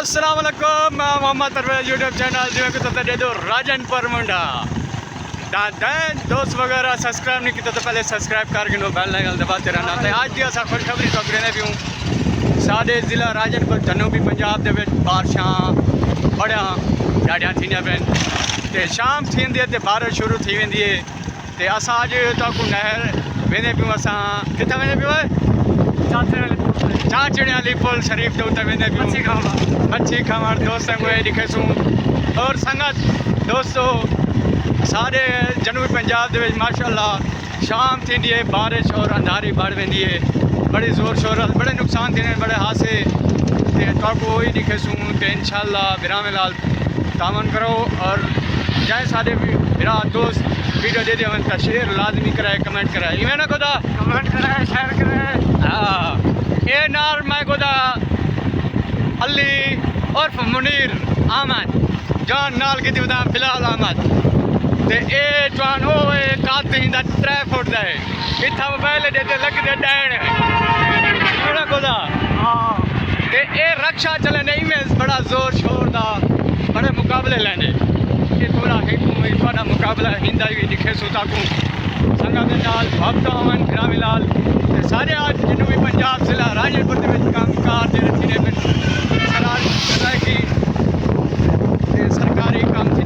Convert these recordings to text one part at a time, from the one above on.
अस्सलाम वालेकुम मैं मोहम्मद परवेज यूट्यूब चैनल जो कि तो दे दो राजनपुर मुंडा दादन दोस्त वगैरह सब्सक्राइब नहीं किया तो पहले सब्सक्राइब करके नो बेल आइकन दबाते रहना है। आज की असा खुशखबरी तो रहने भी हूँ साढ़े ज़िला राजनपुर जनूबी पंजाब के बारिशां बड़िया ॾाढियां थींदियां पिन ते शाम थींदी है ते बारिश शुरू थी वेंदी है ते असां अॼु तव्हांखो नहर वेंदे पियूं असां किथे वेंदे पियूं चाचड़े वाली पुल शरीफ के उत्ते वेंदे पियूं मच्छी खावण दोस्तों को दिखेसूं और संगत दोस्तों सारे जनूबी पंजाब दे विच माशाअल्लाह शाम थींदी है बारिश और अंधारी बढ़ वेंदी है बड़े ज़ोर शोर बड़े नुकसान थींदे बड़े हादसे ते तव्हांखो ही दिखेसूं ते इंशाअल्लाह बिराम लाल तामन करो और जैसे सारे बिरा दोस्त वीडियो दे देवन तो शेयर लाजमी कराए कमेंट कराए इवें ना खुदा कमेंट कराए शेयर कराए हाँ ए नार मैं खुदा अली उर्फ मुनीर अहमद जान नाल की दिवदा फिलहाल अहमद ते ए जवान ओ कात हिंदा 3 फुट दा है इथा मोबाइल दे ते लग दे डैण ना खुदा हां ते ए रक्षा चले नहीं में बड़ा जोर शोर दा बड़े मुकाबले लेने ये थोड़ा एक बड़ा मुकाबला हिंदा भी दिखे सुता को संगा के नाल भक्ता हवन ग्रामी लाल सारे आज जनूबी पंजाब जिला राजनपुर के कामकार जो थी की सरकारी काम थी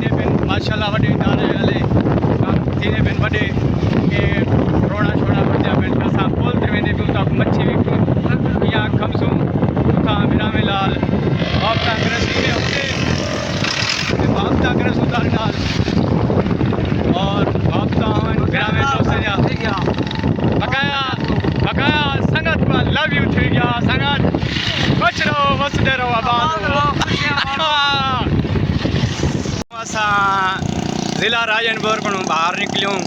माशाल्लाह वडे इदारे वाले काम थी वडे रोड़ा छोड़ा बजा पिन असां पुल ते वेंदे पियूं त मच्छी विकूं या खमसूं उतां बिरामे लाल बाबता ग्रसी बाबता ग्रस उतार नाल और बाबता ग्रामे दोस्त जा बकाया बकाया संगत पर लव यू थी गया संगत खुश रहो वसदे रहो आबाद रहो असां ज़िला राजनपुर को बाहर निकलियूं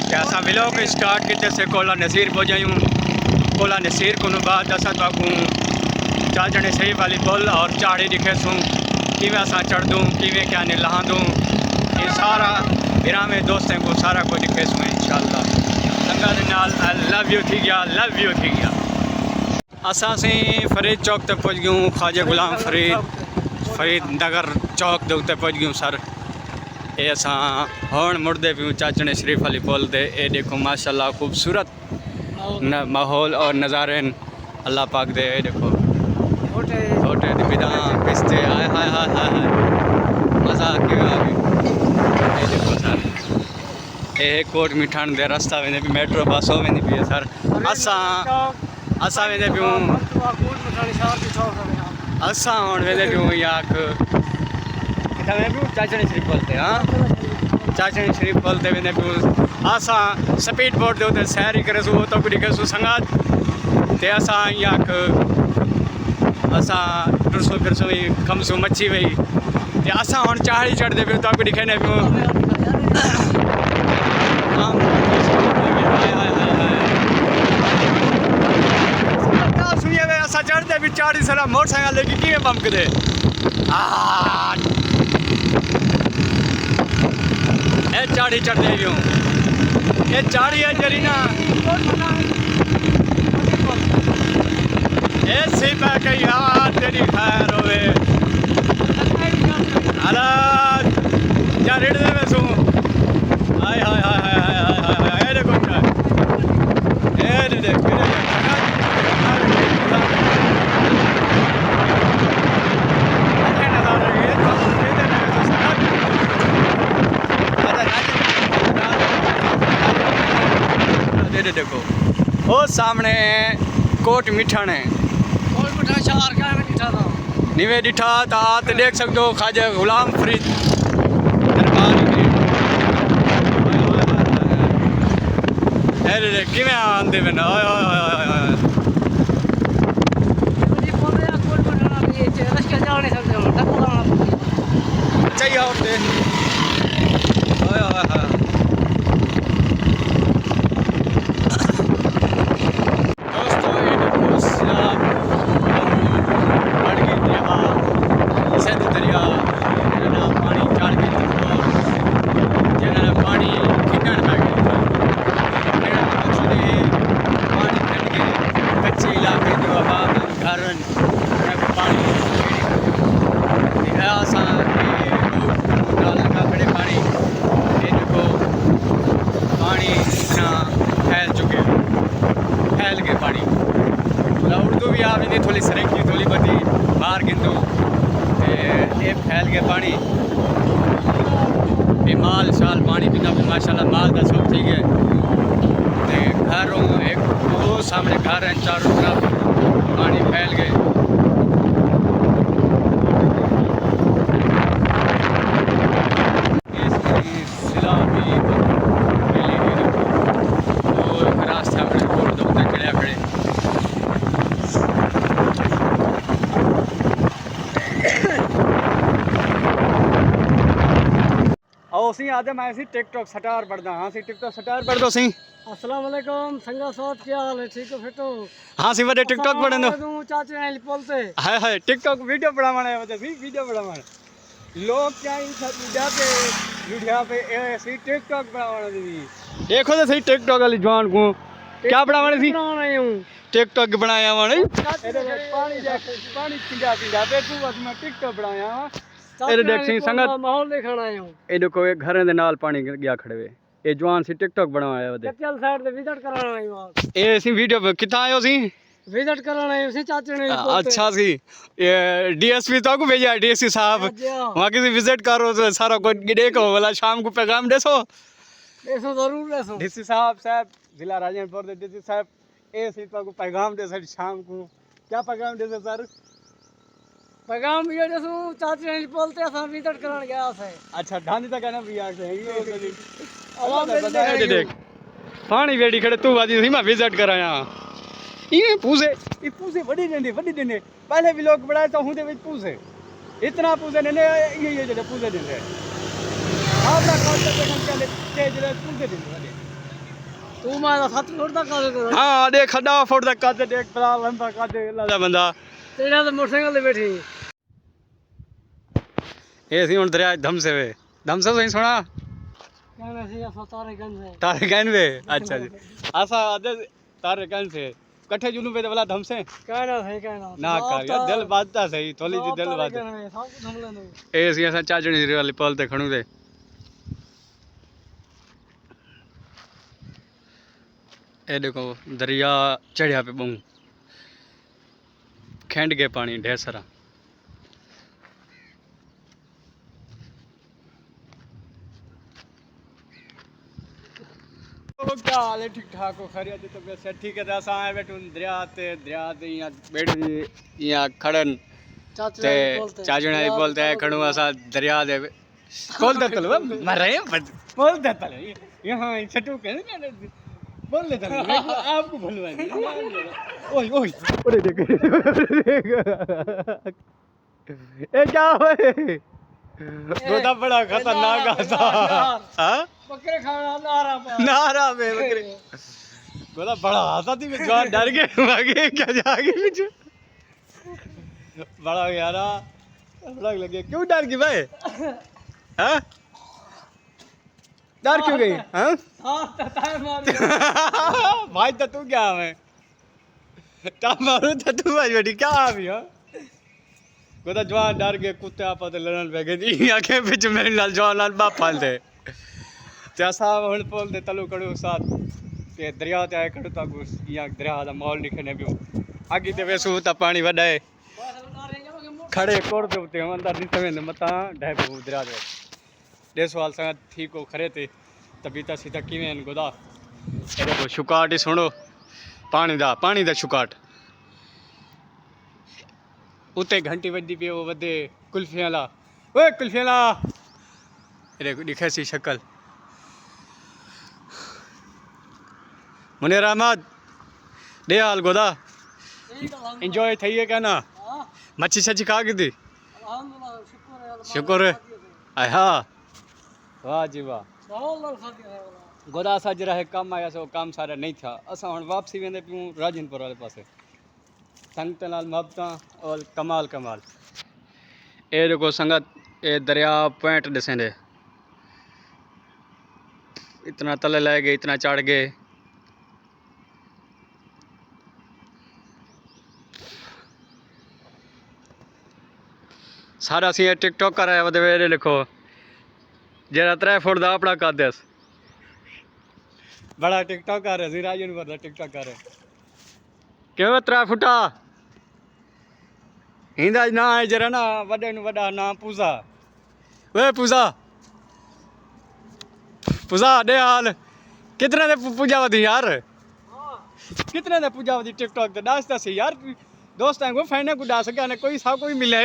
कि असां व्लॉग स्टार्ट किते से कोला नसीर पहुंचायूं कोला नसीर को बाद असां तव्हांखो चाचड़े सही वाली पुल और चाड़ी दिखेसूं किवें असां चढ़दूं किवें क्या ने लहांदूं ये सारा बिरामे दोस्तों को सारा कुछ दिखेसूं इंशाअल्लाह संगा दे नाल लव यू थी गया असां से फरीद चौक तक पहुंच गयूं ख्वाजा गुलाम फरीद नगर चौक के उत्ते पहुंच गयूं सर ये असां हुण मुड़दे पियूं चाचड़े शरीफ वाली पुल ते ये देखो माशाल्लाह खूबसूरत न माहौल और नज़ारे अल्लाह पाक दे देखो छोटे बिदा पिस्ते हाय हाय हाय हाय मज़ा ये देखो सर ये कोट मिठान दे रास्ता वेंदे भी मेट्रो बस हो वेंदी पई सर असां वेंदे पियूं असां हुण वेंदे पियूं याक किथे वेंदे पियूं चाचड़े शरीफ पुल ते हाँ चाचड़े शरीफ पुल ते वेंदे पियूं असां स्पीड बोट दे उत्ते सैर करेसूं तो भी दिखेसूं संगात ते असां याक असां टुरसूं फिरसूं खमसूं मच्छी वही ते असां हुण चाढ़ी चढ़दे पियूं तो भी दिखेने पियूं सुनिए असा चढ़ते भी चाड़ी सारा मोटरसाइकिल लेके किवें बम करे ए चाड़ी चढ़ते पियूं ये चाड़ी है जरी ना ए सी पै कई यार तेरी खैर होवे अला जा रेड़ दे वैसू हाय हाय हाय हाय हाय हाय ये देखो ये देख देखो वो सामने कोट मिठान है निवे डिठा तो आते देख सकते हो ख्वाजा गुलाम फरीद किवें आंदे में चाहिए होते कच्चे इलाके जो आबाद घर पानी नहीं ये माल शाल पानी पीना भी माशाल्लाह माल का सब ठीक है ते घरों एक वो सामने घर हैं चारों तरफ पानी फैल गए इसकी सिला भी वो एक रास्ता अपने रोड दो खड़े खड़े आओ सी आदे मैं सी टिकटॉक स्टार पढ़दा हां सी टिकटॉक स्टार पढ़ दो सी अस्सलाम वालेकुम संगा साथ क्या हाल है ठीक है फिटो हां सी बड़े टिकटॉक पढ़न दो तू चाचे ने बोलते हाय हाय टिकटॉक वीडियो बनावाने है सी वीडियो बनावाने लोग क्या इन सब वीडियो पे ऐसी टिकटॉक बनावाने दी देखो तो सही टिकटॉक वाली जवान को क्या बनावाने सी बनाना हूं टिकटॉक बनाया वाने पानी पिंडा पिंडा पे तू बस मैं टिकटॉक बनाया ਇਹ ਦੇਖ ਸਿੰਘ ਸੰਗਤ ਮਾਹੌਲ ਦੇਖਣ ਆਏ ਹਾਂ ਇਹ ਦੇਖੋ ਇਹ ਘਰਾਂ ਦੇ ਨਾਲ ਪਾਣੀ ਗਿਆ ਖੜੇ ਵੇ ਇਹ ਜਵਾਨ ਸੀ ਟਿਕਟੌਕ ਬਣਾਇਆ ਉਹਦੇ ਚੱਲ ਸਾਈਡ ਤੇ ਵਿਜ਼ਿਟ ਕਰਾਉਣ ਆਏ ਹਾਂ ਇਹ ਅਸੀਂ ਵੀਡੀਓ ਕਿੱਥਾਂ ਆਏ ਹੋ ਸੀ विजिट कराना है उसे चाचे ने अच्छा सी डीएसपी तो को भेजा डीएसपी साहब वहाँ किसी विजिट करो तो सारा कुछ देखो वाला शाम को पैगाम देसो ऐसा जरूर देसो डीसी साहब जिला राजनपुर दे डीसी साहब ए सी को पैगाम दे सर शाम को क्या पैगाम दे सर पैगाम ये देसो चाचे ने बोलते हैं विजिट कराने गया है अच्छा ढांडी तक है ना भैया से ये आवाम दे देख पानी वेड़ी खड़े तू बाजी सी मैं विजिट कराया ये पूसे बड़ी देंदे पहले भी लोग बनाए तो हुंदे विच पूसे इतना पूसे ने ये जे पूसे देंदे आपला काम करते हम के जे पूसे देंदे तू मारा 7 फुट तक कर हां देख खड्डा फुट तक कर देख बड़ा लंबा कर दे अल्लाह दा बंदा तेरा तो मोटरसाइकिल पे बैठी ए सी हुन दरिया धम से सही सुना कहना सी असा तारे गन वे अच्छा जी आसा आदे तारे गन से कट्ठे जुलू पे वाला धम से कहना ना कर यार दिल बातता सही थोड़ी जी दिल बात ए सी असा चाचणी वाली पल ते खणू दे ए देखो दरिया चढ़िया पे बहु खेंड गए पानी ढेर सारा क्या हाल है ठीक ठाक हो खैरियत तो वैसे ठीक है असा आए बैठू दरिया ते यहाँ बैठी यहाँ खड़न ते चाचू ने बोलते हैं खड़ू असा दरिया दे बोल दे तलो मर रहे हैं बोल दे तलो यहाँ छटू के बोल दे तलो आपको भलवानी ओए ओए ओरे देख ए क्या हुए गोदा बड़ा खतरनाक था हां बकरे खाना नारा पे बकरे गोदा बड़ा आता थी जवान डर गए आगे क्या जागे पीछे बड़ा यारा बड़ा लगे क्यों डर गई भाई हैं डर क्यों गई हैं भाई तो तू क्या है ता मारू तो तू आज बेटी क्या आ भी हां गोदा जवान डर गए कुत्ते आपा ते लड़न पे गई आंखें बीच मेरे लाल जवान लाल बाप फाल दे जैसा हम बोल दे तलू कड़ू साथ ते दरिया ते आए खड़ू तक यहाँ दरिया का माहौल दिखने भी आगे ते वैसू ता पानी वडाए खड़े कोर दे उते अंदर दिखे में मता ढाई पे दरिया दे दे सवाल संग ठीक हो खरे थे तबीता सीधा किवें गोदा ए देखो शुकाट ही सुनो पानी दा शुकाट उते घंटी वजी पे वो वदे कुल्फियां ला ओए कुल्फियां ला देखो दिखे सी शक्ल मुनीर अहमद दे हाल गोदा एंजॉय थई है क्या ना मच्छी सच्ची खा की थी शुक्र आया वाह जी वाह गोदा असा जरा है काम आया सो काम सारा नहीं था असा हुन वापसी वेंदे पियूं राजनपुर वाले पासे संगत नाल मोहब्बत और कमाल ए देखो संगत ए दरिया पॉइंट दिसेंदे इतना तले ले गए इतना चढ़ गए सारा सी टिकटॉक कर रहा है वे लिखो जरा 3 फुट का अपना कर दस बड़ा टिकटॉक कर रहे राजनपुर का टिकटॉक कर रहे क्यों 3 फुटा हिंदा ना है जरा ना वडे नु वडा ना पूजा वे पूजा पूजा दे हाल कितने दे पूजावती यार कितने दे पूजावती टिकटॉक ते दस दस यार दोस्तां को फैने को डाल सके कोई सा कोई मिले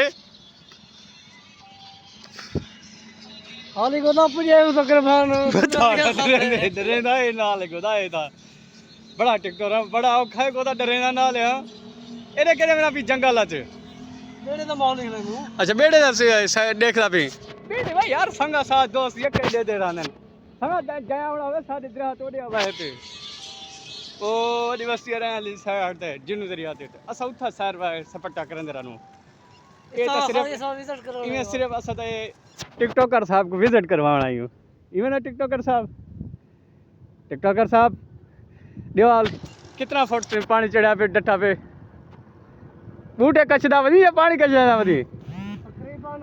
हाली को ना पुजे तो कर फैन डरेंदा है नाल गोदा है था बड़ा टिकटॉक बड़ा औखा है गोदा डरेंदा नाल है एरे केरे मेरा भी जंगल अच बेड़े दा माल निकले नु अच्छा बेड़े दा देखदा भी बेड़े भाई यार संगा साथ दोस्त ये कह दे रहने संगा जाया होना होवे साडे दरा तोड़े आवे ते ओ दिवसी रहन साइड ते जिनु दरिया ते असा उठा सैर सपट्टा करन दरा नु ये तो सिर्फ विजिट करो इवें सिर्फ असा तो टिकटॉकर साहब को विजिट करवाना ही इवें ना टिकटॉकर साहब देवाल कितना फुट पे पानी चढ़ा पे डट्टा पे बूटे कचदा वधी या पानी कचदा वधी तकरीबन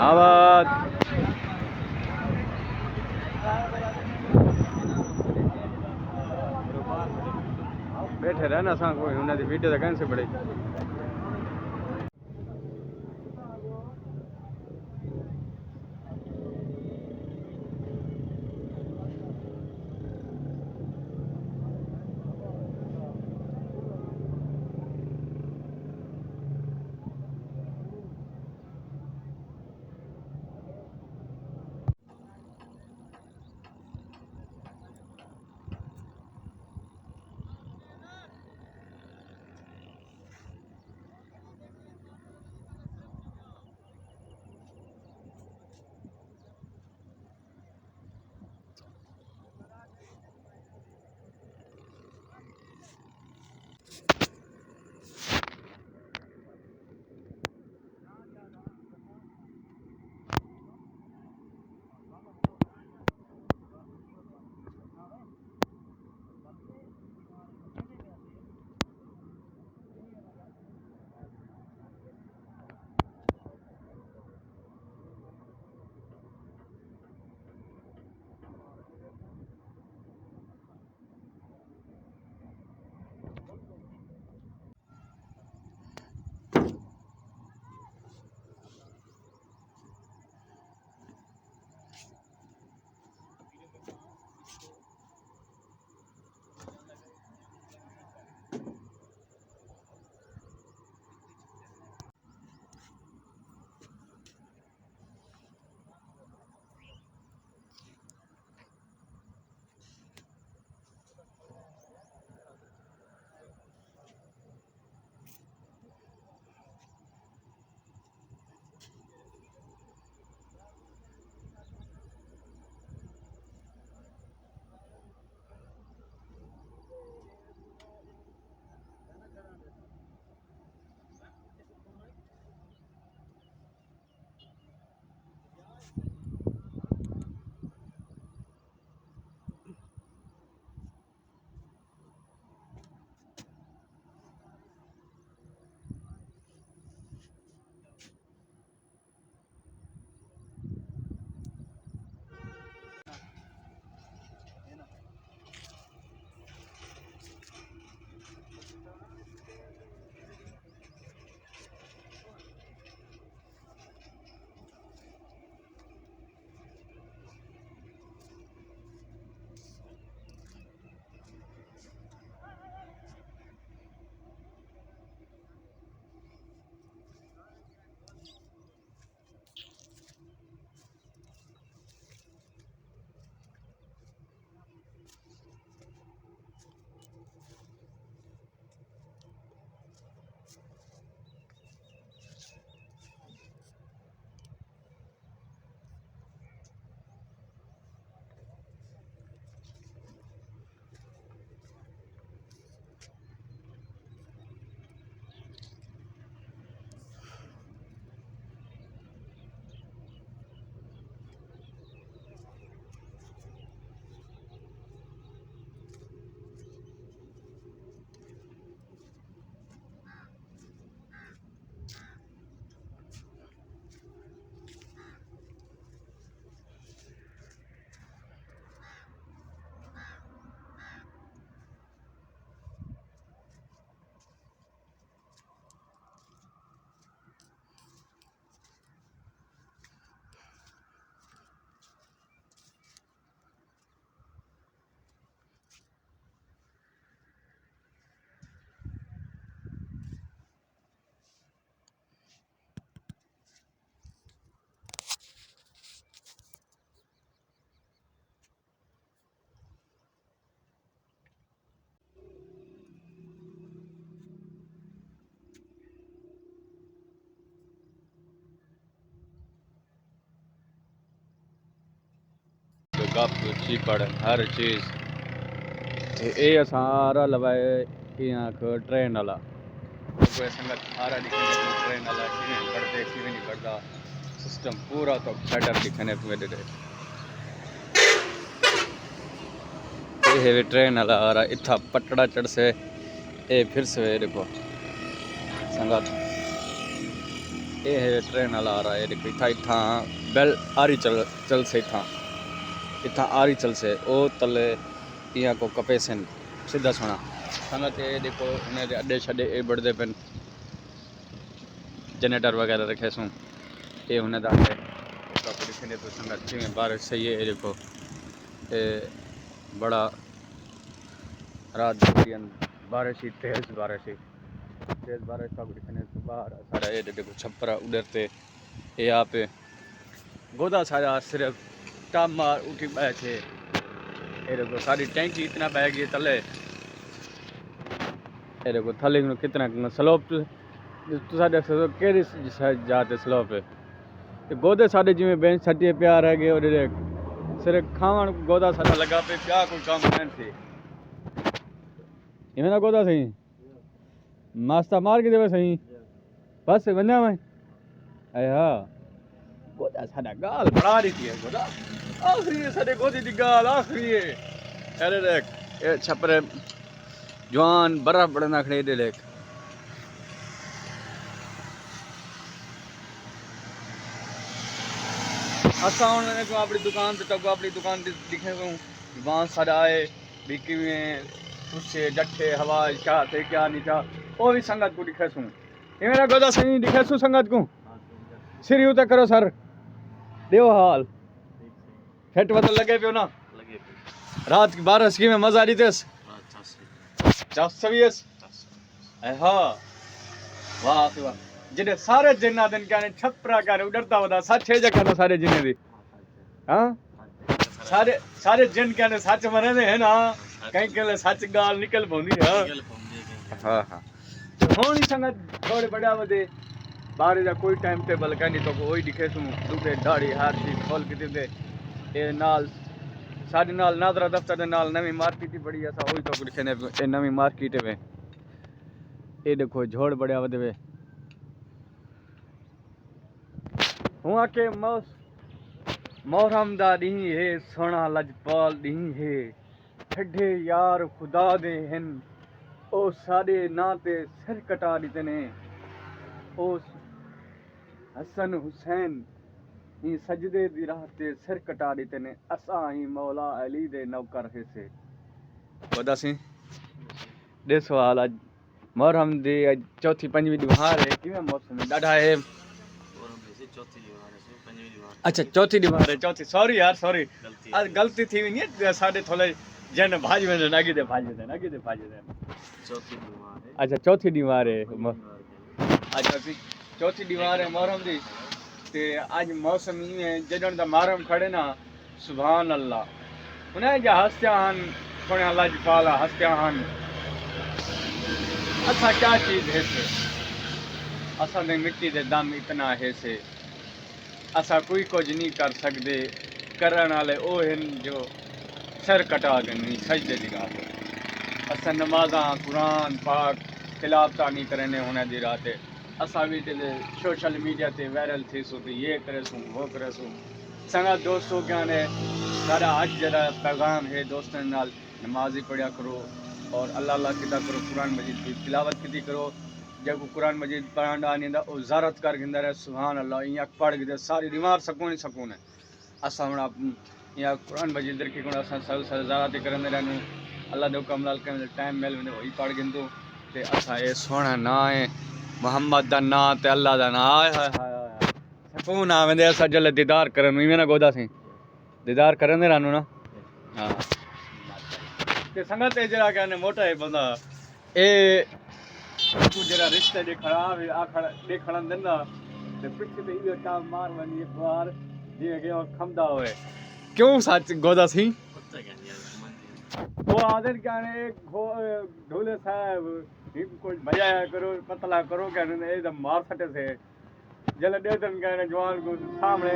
आवाज बैठे रहना सा कोई उन्हें वीडियो तो कैसे बड़े कप चीपड़ हर चीज़ ये सारा लवाए यहाँ ट्रेन वाला कोई संगत सारा दिखने ट्रेन वाला किवें बढ़ते किवें नहीं बढ़ता सिस्टम पूरा तो सेटअप दिखने पे दे ये है ट्रेन वाला आ रहा इतना पटड़ा चढ़ से ये फिर से देखो संगत ये है ट्रेन वाला आ रहा है देखो इतना इतना बेल आरी चल से इतना आरी चल से ओ तले यहाँ को कपे से सीधा सोना संगत ये देखो इन्हें अड्डे छड्डे ये बढ़ते पेन जनरेटर वगैरह रखे सूँ ये उन्हें दाते दिखने तो संगत में बारिश सही है देखो ये बड़ा रात बारिश ही तेज़ बारिश का दिखने तो बाहर सारा ये देखो छप्परा उधरते यहाँ पे गोदा सारा सिर्फ टाप मार उठी बह थे ये देखो सारी टैंकी इतना बह गई तले ये देखो थले कितना स्लोप केड़ी जाते स्लोप है गोदे साढ़े जिमें बेंच छटिए प्यार है गए और सिर्फ खावन गोदा सारा लगा पे क्या कोई काम नहीं थे इवें ना गोदा सही नाश्ता मार के देवे सही बस वन्या मैं अरे हाँ गोदा साडा गाल बड़ा रही थी गोदा आखिरी है साडे गोदी दी गाल आखिरी है अरे देख ये छपरे जवान बर्फ बड़ना खड़े दे देख असा उन्होंने को अपनी दुकान से तक अपनी दुकान दिखे को वहाँ सारा आए बिकी में उससे डट्ठे हवा क्या थे क्या नहीं था वो भी संगत को दिखे सूँ ये मेरा गोदा सही दिखे सू संगत को सिर यूं तक करो सर देव हाल फेट बदल लगे पियो ना रात की बारिश की में मजा आ रही थी चौसवीस हाँ वाह वाह जिन्हें सारे जिन्ना दिन क्या छपरा क्या उड़ता होता सच है जगह सारे जिन्हें भी हाँ सारे जिन क्या सच मरे ने है ना कहीं के सच गाल निकल पौंदी है हाँ हाँ होनी संगत थोड़े बड़ा वदे बाहर जा कोई टाइम टेबल कहीं तो कोई दिखे तू दूसरे दाढ़ी हाथ दी खोल के दे ए नाल साडे नाल नादरा दफ्तर दे नाल नवी मार्केट बड़ी ऐसा होई तो दिखे ने ए नवी मार्केट में ए देखो झोड़ बड़ा वदे हुआ के मोहरम दा दी है सोना लजपाल दी है ठड्डे यार खुदा दे हन ओ सारे ना ते सिर कटा दिते ने ओ हसन हुसैन ही सजदे दी राह ते सिर कटा दिते ने असा ही मौला अली दे नौकर है से वदा सी दे सवाल आज मोहरम दी चौथी पंजवी दिवार है किवें मौसम डाढा है अच्छा चौथी दीवार है चौथी सॉरी यार सॉरी आज गलती थी नहीं है साढ़े थोड़े जन भाज में नागी दे चौथी दीवार है अच्छा चौथी दीवार है अच्छा चौथी दीवार है मोहरम दी ते आज मौसम ही है जदन दा मोहरम खड़े ना सुभान अल्लाह उन्हें जा हस्त्यान कोने अल्लाह जी पाला हस्त्यान अच्छा क्या चीज है से असा ने मिट्टी दे दम इतना है से असा कोई कुछ नहीं कर सकते करन वाले ओ हन जो सर कटा गनी सजदे दी रात असा नमाज़ा कुरान पाक तिलावत नहीं करने होने दी रात असा भी सोशल मीडिया ते वायरल थी सो ये करे सू वो करे सू संगा दोस्तों क्या ने सारा आज जरा पैगाम है दोस्तों नाल नमाज़ी पढ़िया करो और अल्लाह अल्लाह किता करो कुरान मजीद की तिलावत की करो जब कुरान मजीद पढ़ाना आनी ओ ज़ारत कर गिंदा रहे सुभान अल्लाह यहाँ पढ़ के सारी बीमार सकून है असा हम यहाँ कुरान मजीद रखी को असा ज़ारत करने रहूँ अल्लाह दे हुक्म नाल कहीं टाइम मिल वेंदो वही पढ़ गिंदो ते असा ये सोना ना है मोहम्मद दा ना ते अल्लाह दा ना हाय हाय हाय सकून आ वेंदे असा जल्द दीदार करन इवें ना गोदा सी दीदार करने रहूँ ना हाँ ते संगत जरा कहने मोटा है बंदा ए तू जरा रिश्ते दे खराब है आखड़ देखण देना ते पिछ ते इयो टाप मार वनी एक बार जे के और खमदा होए क्यों सच गोदा सी वो आदर कहने ढोले साहब कोई बजाया करो पतला करो कहने एकदम मार सटे से जल दे तन कहने जवान को सामने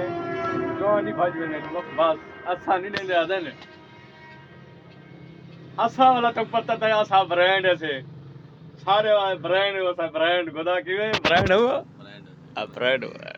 जवान नहीं भाज में बस असा नहीं लेने आते ने असा वाला तो पता था असा ब्रांड ऐसे सारे ब्रांड वसा ब्रांड गोदा की ब्रांड हुआ ब्रांड हुआ